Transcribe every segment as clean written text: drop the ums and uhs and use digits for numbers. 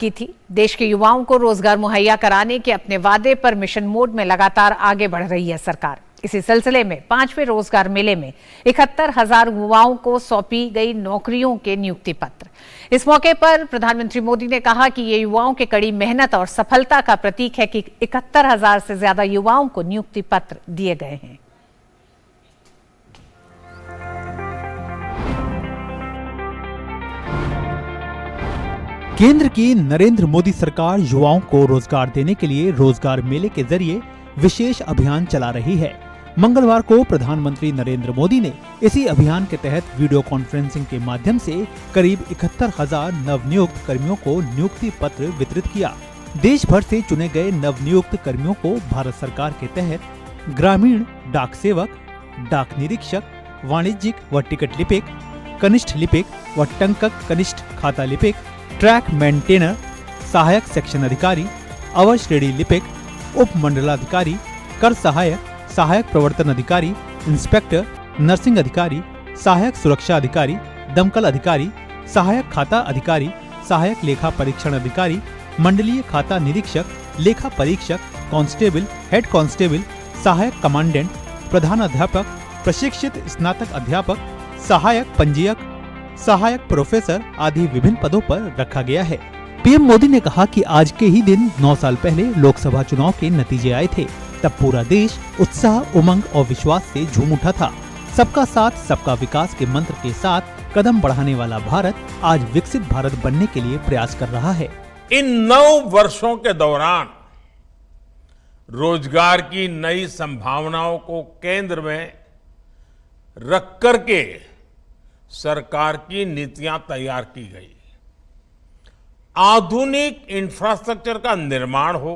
की थी। देश के युवाओं को रोजगार मुहैया कराने के अपने वादे पर मिशन मोड में लगातार आगे बढ़ रही है सरकार। इसी सिलसिले में 5वें रोजगार मेले में 71,000 युवाओं को सौंपी गई नौकरियों के नियुक्ति पत्र। इस मौके पर प्रधानमंत्री मोदी ने कहा कि ये युवाओं की कड़ी मेहनत और सफलता का प्रतीक है कि 71,000 से ज्यादा युवाओं को नियुक्ति पत्र दिए गए हैं। केंद्र की नरेंद्र मोदी सरकार युवाओं को रोजगार देने के लिए रोजगार मेले के जरिए विशेष अभियान चला रही है। मंगलवार को प्रधानमंत्री नरेंद्र मोदी ने इसी अभियान के तहत वीडियो कॉन्फ्रेंसिंग के माध्यम से करीब 71,000 नवनियुक्त कर्मियों को नियुक्ति पत्र वितरित किया। देश भर से चुने गए नवनियुक्त कर्मियों को भारत सरकार के तहत ग्रामीण डाक सेवक, डाक निरीक्षक, वाणिज्यिक व टिकट लिपिक, कनिष्ठ लिपिक व टंकक कनिष्ठ खाता लिपिक, ट्रैक मेंटेनर, सहायक सेक्शन अधिकारी, अवर श्रेणी लिपिक, उप मंडलाधिकारी, कर सहायक, सहायक प्रवर्तन अधिकारी, इंस्पेक्टर, नर्सिंग अधिकारी, सहायक सुरक्षा अधिकारी, दमकल अधिकारी, सहायक खाता अधिकारी, सहायक लेखा परीक्षण अधिकारी, मंडलीय खाता निरीक्षक, लेखा परीक्षक, कांस्टेबल, हेड कांस्टेबल, सहायक कमांडेंट, प्रधान अध्यापक, प्रशिक्षित स्नातक अध्यापक, सहायक पंजीयक, सहायक प्रोफेसर आदि विभिन्न पदों पर रखा गया है। पीएम मोदी ने कहा कि आज के ही दिन 9 साल पहले लोकसभा चुनाव के नतीजे आए थे। तब पूरा देश उत्साह, उमंग और विश्वास से झूम उठा था। सबका साथ, सबका विकास के मंत्र के साथ कदम बढ़ाने वाला भारत आज विकसित भारत बनने के लिए प्रयास कर रहा है। इन 9 वर्षों के दौरान रोजगार की नई संभावनाओं को केंद्र में रख करके सरकार की नीतियां तैयार की गई। आधुनिक इंफ्रास्ट्रक्चर का निर्माण हो,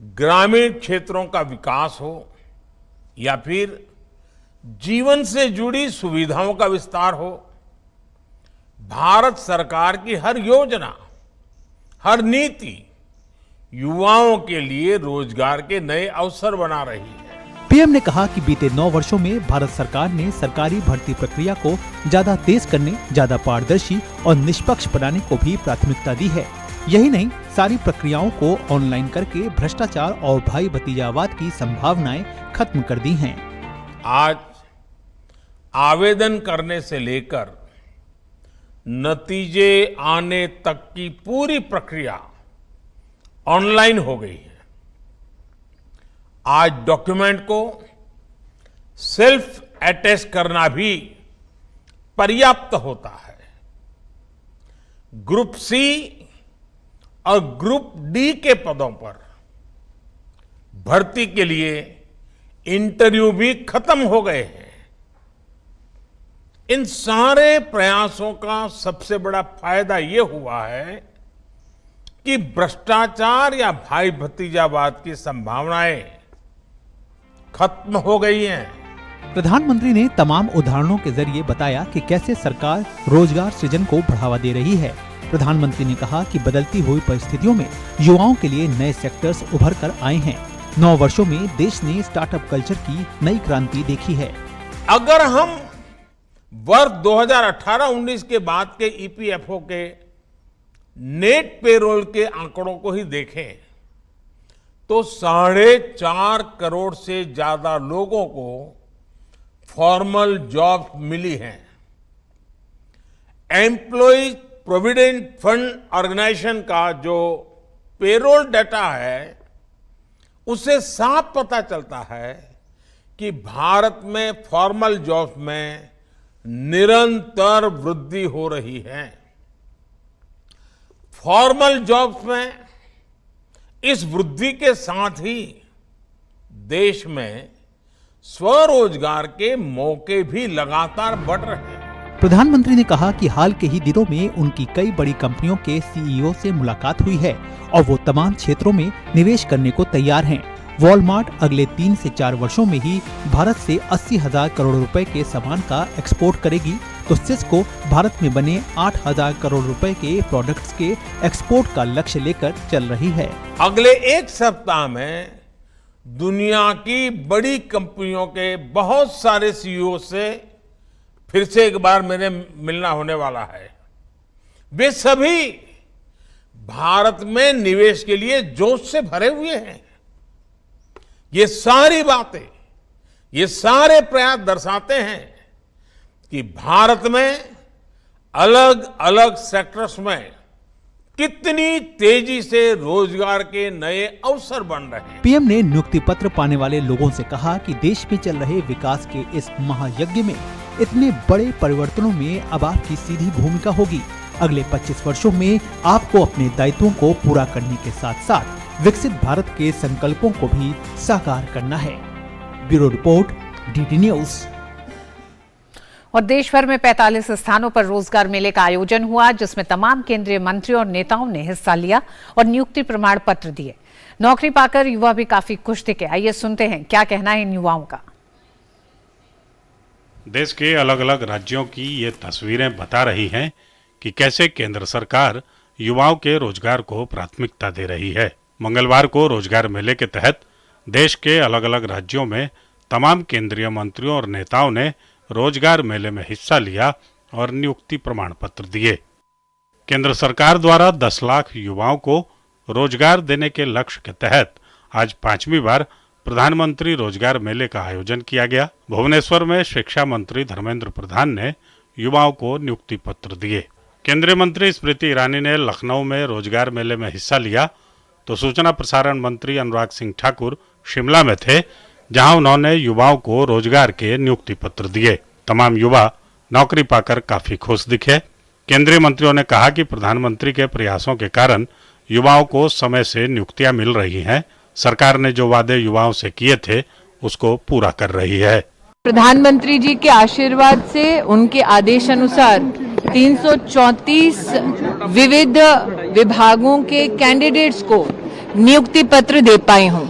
ग्रामीण क्षेत्रों का विकास हो या फिर जीवन से जुड़ी सुविधाओं का विस्तार हो, भारत सरकार की हर योजना, हर नीति युवाओं के लिए रोजगार के नए अवसर बना रही है। पीएम ने कहा कि बीते 9 वर्षों में भारत सरकार ने सरकारी भर्ती प्रक्रिया को ज्यादा तेज करने, ज्यादा पारदर्शी और निष्पक्ष बनाने को भी प्राथमिकता दी है। यही नहीं, सारी प्रक्रियाओं को ऑनलाइन करके भ्रष्टाचार और भाई भतीजावाद की संभावनाएं खत्म कर दी हैं। आज आवेदन करने से लेकर नतीजे आने तक की पूरी प्रक्रिया ऑनलाइन हो गई है। आज डॉक्यूमेंट को सेल्फ अटेस्ट करना भी पर्याप्त होता है। ग्रुप सी और ग्रुप डी के पदों पर भर्ती के लिए इंटरव्यू भी खत्म हो गए हैं। इन सारे प्रयासों का सबसे बड़ा फायदा ये हुआ है कि भ्रष्टाचार या भाई भतीजावाद की संभावनाएं खत्म हो गई हैं। प्रधानमंत्री ने तमाम उदाहरणों के जरिए बताया कि कैसे सरकार रोजगार सृजन को बढ़ावा दे रही है। प्रधानमंत्री ने कहा कि बदलती हुई परिस्थितियों में युवाओं के लिए नए सेक्टर्स उभर कर आए हैं। 9 वर्षों में देश ने स्टार्टअप कल्चर की नई क्रांति देखी है। अगर हम वर्ष 2018-19 के बाद के ईपीएफओ के नेट पेरोल के आंकड़ों को ही देखें तो 4.5 करोड़ से ज्यादा लोगों को फॉर्मल जॉब मिली हैं। एम्प्लॉयज प्रोविडेंट फंड ऑर्गेनाइजेशन का जो पेरोल डाटा है उससे साफ पता चलता है कि भारत में फॉर्मल जॉब्स में निरंतर वृद्धि हो रही है। फॉर्मल जॉब्स में इस वृद्धि के साथ ही देश में स्वरोजगार के मौके भी लगातार बढ़ रहे हैं। प्रधानमंत्री ने कहा कि हाल के ही दिनों में उनकी कई बड़ी कंपनियों के सीईओ से मुलाकात हुई है और वो तमाम क्षेत्रों में निवेश करने को तैयार हैं। वॉलमार्ट अगले 3 से 4 वर्षों में ही भारत से 80,000 करोड़ रुपए के सामान का एक्सपोर्ट करेगी, तो सिस्को भारत में बने 8,000 करोड़ रुपए के प्रोडक्ट्स के एक्सपोर्ट का लक्ष्य लेकर चल रही है। अगले एक सप्ताह में दुनिया की बड़ी कंपनियों के बहुत सारे सीईओ से फिर से एक बार मेरे मिलना होने वाला है। वे सभी भारत में निवेश के लिए जोश से भरे हुए हैं। ये सारी बातें, ये सारे प्रयास दर्शाते हैं कि भारत में अलग अलग सेक्टर्स में कितनी तेजी से रोजगार के नए अवसर बन रहे हैं। पीएम ने नियुक्ति पत्र पाने वाले लोगों से कहा कि देश में चल रहे विकास के इस महायज्ञ में इतने बड़े परिवर्तनों में अब आपकी सीधी भूमिका होगी। अगले 25 वर्षों में आपको अपने दायित्वों को पूरा करने के साथ साथ विकसित भारत के संकल्पों को भी साकार करना है। Bureau report, DD news. और देश भर में 45 स्थानों पर रोजगार मेले का आयोजन हुआ, जिसमें तमाम केंद्रीय मंत्रियों और नेताओं ने हिस्सा लिया और नियुक्ति प्रमाण पत्र दिए। नौकरी पाकर युवा भी काफी खुश दिखे। आइए सुनते हैं क्या कहना है इन युवाओं का। देश के अलग अलग राज्यों की ये तस्वीरें बता रही हैं कि कैसे केंद्र सरकार युवाओं के रोजगार को प्राथमिकता दे रही है। मंगलवार को रोजगार मेले के तहत देश के अलग अलग राज्यों में तमाम केंद्रीय मंत्रियों और नेताओं ने रोजगार मेले में हिस्सा लिया और नियुक्ति प्रमाण पत्र दिए। केंद्र सरकार द्वारा 10 लाख युवाओं को रोजगार देने के लक्ष्य के तहत आज 5वीं बार प्रधानमंत्री रोजगार मेले का आयोजन किया गया। भुवनेश्वर में शिक्षा मंत्री धर्मेंद्र प्रधान ने युवाओं को नियुक्ति पत्र दिए। केंद्रीय मंत्री स्मृति ईरानी ने लखनऊ में रोजगार मेले में हिस्सा लिया, तो सूचना प्रसारण मंत्री अनुराग सिंह ठाकुर शिमला में थे, जहां उन्होंने युवाओं को रोजगार के नियुक्ति पत्र दिए। तमाम युवा नौकरी पाकर काफी खुश दिखे। केंद्रीय मंत्रियों ने कहा कि प्रधानमंत्री के प्रयासों के कारण युवाओं को समय से नियुक्तियां मिल रही हैं। सरकार ने जो वादे युवाओं से किए थे उसको पूरा कर रही है। प्रधानमंत्री जी के आशीर्वाद से, उनके आदेश अनुसार 334 विविध विभागों के कैंडिडेट्स को नियुक्ति पत्र दे पाई हूँ।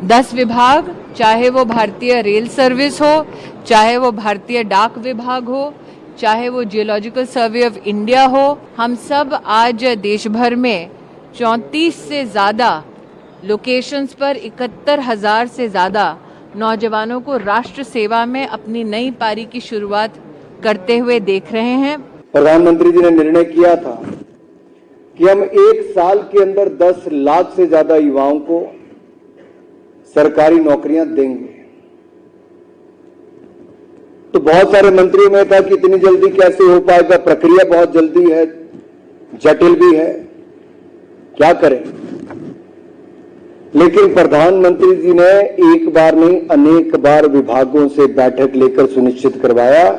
10 विभाग, चाहे वो भारतीय रेल सर्विस हो, चाहे वो भारतीय डाक विभाग हो, चाहे वो जियोलॉजिकल सर्वे ऑफ इंडिया हो, हम सब आज देश भर में 34 से ज्यादा लोकेशंस पर 71,000 से ज्यादा नौजवानों को राष्ट्र सेवा में अपनी नई पारी की शुरुआत करते हुए देख रहे हैं। प्रधानमंत्री जी ने निर्णय किया था कि हम 1 साल के अंदर 10 लाख से ज्यादा युवाओं को सरकारी नौकरियां देंगे। तो बहुत सारे मंत्रियों में था कि इतनी जल्दी कैसे हो पाएगा, प्रक्रिया बहुत जल्दी है, जटिल भी है, क्या करें। लेकिन प्रधानमंत्री जी ने एक बार नहीं अनेक बार विभागों से बैठक लेकर सुनिश्चित करवाया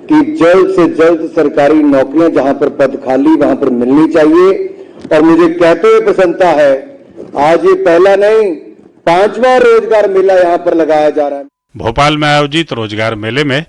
कि जल्द से जल्द सरकारी नौकरियां जहां पर पद खाली वहां पर मिलनी चाहिए। और मुझे कहते हुए प्रसन्नता है, आज ये पहला नहीं 5वां रोजगार मेला यहाँ पर लगाया जा रहा है। भोपाल में आयोजित रोजगार मेले में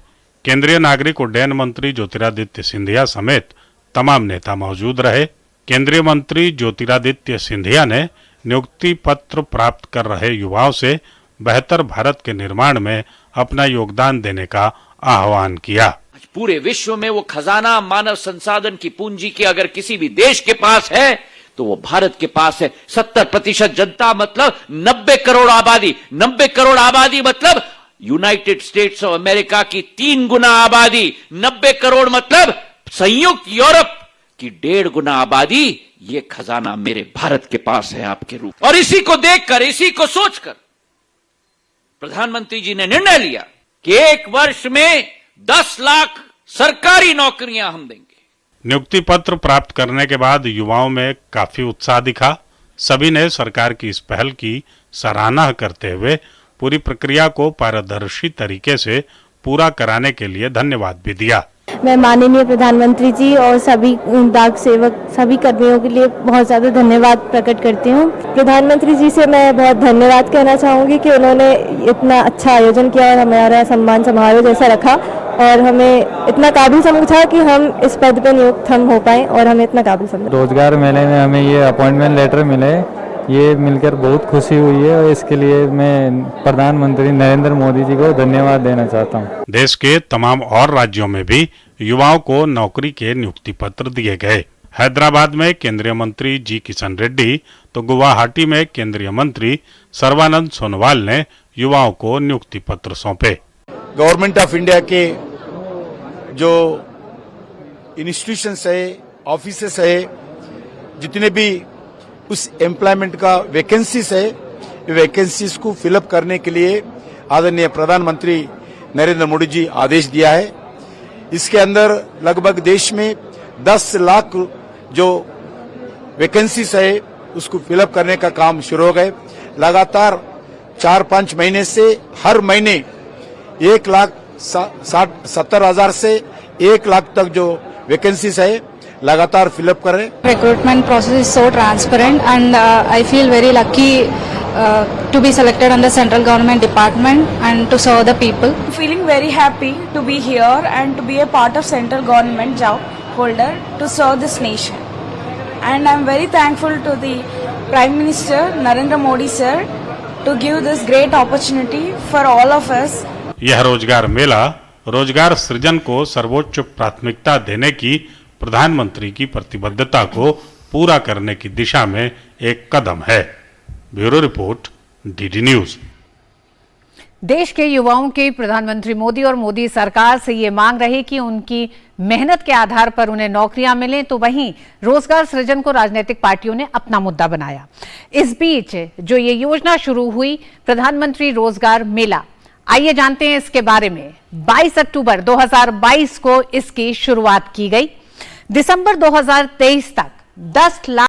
केंद्रीय नागरिक उड्डयन मंत्री ज्योतिरादित्य सिंधिया समेत तमाम नेता मौजूद रहे। केंद्रीय मंत्री ज्योतिरादित्य सिंधिया ने नियुक्ति पत्र प्राप्त कर रहे युवाओं से बेहतर भारत के निर्माण में अपना योगदान देने का आह्वान किया। पूरे विश्व में वो खजाना मानव संसाधन की पूंजी के अगर किसी भी देश के पास है तो वो भारत के पास है। 70% जनता मतलब 90 करोड़ आबादी। 90 करोड़ आबादी मतलब यूनाइटेड स्टेट्स ऑफ अमेरिका की 3 गुना आबादी। 90 करोड़ मतलब संयुक्त यूरोप की 1.5 गुना आबादी। ये खजाना मेरे भारत के पास है आपके रूप। और इसी को देखकर, इसी को सोचकर प्रधानमंत्री जी ने निर्णय लिया कि 1 वर्ष में 10 लाख सरकारी नौकरियां हम देंगे। नियुक्ति पत्र प्राप्त करने के बाद युवाओं में काफी उत्साह दिखा। सभी ने सरकार की इस पहल की सराहना करते हुए पूरी प्रक्रिया को पारदर्शी तरीके से पूरा कराने के लिए धन्यवाद भी दिया। मैं माननीय प्रधानमंत्री जी और सभी डाक सेवक, सभी कर्मियों के लिए बहुत ज़्यादा धन्यवाद प्रकट करती हूँ। प्रधानमंत्री जी से मैं बहुत धन्यवाद कहना चाहूँगी कि उन्होंने इतना अच्छा आयोजन किया और हमारा सम्मान समारोह जैसा रखा और हमें इतना काबिल समझा कि हम इस पद पर नियुक्त हम हो पाए और हमें इतना काबिल समझा। रोजगार मेले में हमें ये अपॉइंटमेंट लेटर मिले, ये मिलकर बहुत खुशी हुई है और इसके लिए मैं प्रधानमंत्री नरेंद्र मोदी जी को धन्यवाद देना चाहता हूँ। देश के तमाम और राज्यों में भी युवाओं को नौकरी के नियुक्ति पत्र दिए गए। हैदराबाद में केंद्रीय मंत्री जी किशन रेड्डी तो गुवाहाटी में केंद्रीय मंत्री सर्बानंद सोनोवाल ने युवाओं को नियुक्ति पत्र सौंपे। गवर्नमेंट ऑफ इंडिया के जो इंस्टीट्यूशंस है, ऑफिसेस है, जितने भी उस एम्प्लॉयमेंट का वैकेंसीज है, वैकेंसीज को फिलअप करने के लिए आदरणीय प्रधानमंत्री नरेंद्र मोदी जी आदेश दिया है। इसके अंदर लगभग देश में 10 लाख जो वैकेंसीज है उसको फिलअप करने का काम शुरू हो गए। लगातार 4-5 महीने से हर महीने 1,70,000 से 1 लाख तक जो वैकेंसीज है लगातार फिलअप कर रहे हैं। Recruitment process is so transparent and I feel very lucky to be selected on the central government department and to serve the people. Feeling very happy to be here and to be a part of central government job holder to serve this nation. And I'm very thankful to the Prime Minister Narendra Modi sir to give this great opportunity for all of us. यह रोजगार मेला रोजगार सृजन को सर्वोच्च प्राथमिकता देने की प्रधानमंत्री की प्रतिबद्धता को पूरा करने की दिशा में एक कदम है। Bureau report, DD news. देश के युवाओं की प्रधानमंत्री मोदी और मोदी सरकार से ये मांग रही कि उनकी मेहनत के आधार पर उन्हें नौकरियां मिलें, तो वहीं रोजगार सृजन को राजनीतिक पार्टियों ने अपना मुद्दा बनाया। इस बीच जो ये योजना शुरू हुई प्रधानमंत्री रोजगार मेला, आइए जानते हैं इसके बारे में। 22 अक्टूबर 2022 को इसकी शुरुआत की गई। दिसंबर 2023 तक 10 लाख